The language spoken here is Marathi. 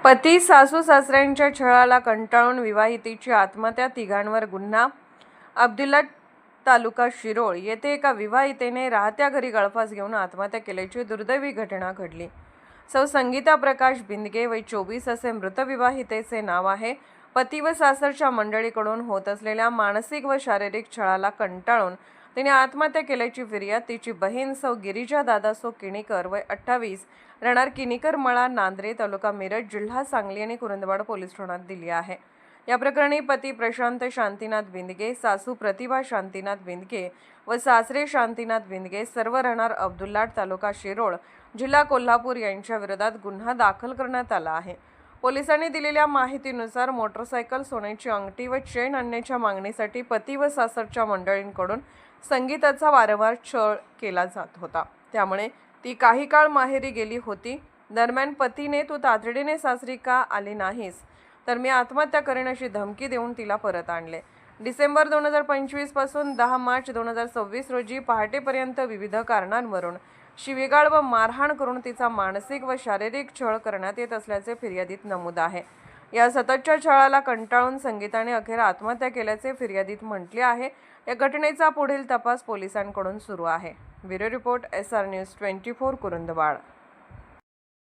पती सासू सासऱ्यांच्या छळाला कंटाळून विवाहितेची आत्महत्या, तिघांवर गुन्हा। अब्दुल्ला तालुका शिरोळ येथे एका विवाहितेने राहत्या घरी गळफास घेऊन आत्महत्या केल्याची दुर्दैवी घटना घडली। सौ संगीता प्रकाश बिंदगे वय 24 असे मृत विवाहितेचे नाव आहे। पती व सासरच्या मंडळीकडून होत असलेल्या मानसिक व शारीरिक छळाला कंटाळून तिने आत्महत्या केल्याची फिर्याद तिची बहीण सौ गिरिजा दादासो किणीकर वय 28 राहणार किणीकर मळा, नांद्रे, तालुका मिरज, जिल्हा सांगली आणि कुरुंदवाड पोलीस ठाण्यात दिली आहे। या प्रकरणी पती प्रशांत शांतीनाथ बिंदगे, सासू प्रतिभा शांतीनाथ बिंदगे व सासरे शांतीनाथ बिंदगे सर्व राहणार अब्दुल्ला तालुका शिरोळ, जिल्हा कोल्हापूर यांच्या विरोधात गुन्हा दाखल करण्यात आला आहे। पोलिसांनी दिलेल्या माहितीनुसार मोटरसायकल, सोन्याची अंगठी व चेन आणण्याच्या मागणीसाठी पती व सासरच्या मंडळींकडून संगीताचा वारंवार छळ केला जात होता। त्यामुळे ती काही काळ माहेरी गेली होती। दरम्यान पतीने तू तातडीने सासरी का आली नाहीस तर मी आत्महत्या करेन अशी धमकी देऊन तिला परत आणले। डिसेंबर 2025 पासून 10 मार्च 2026 रोजी पहाटेपर्यंत विविध कारणांवरून शिवीगाळ व मारहाण करून तिचा मानसिक व शारीरिक छळ करण्यात येत असल्याचे फिर्यादीत नमूद आहे। या सततच्या छळाला कंटाळून संगीताने अखेर आत्महत्या केल्याचे फिर्यादीत म्हटले आहे। या घटनेचा पुढील तपास पोलिसांकडून सुरू आहे। Bureau report SR news 24 Kurundwad.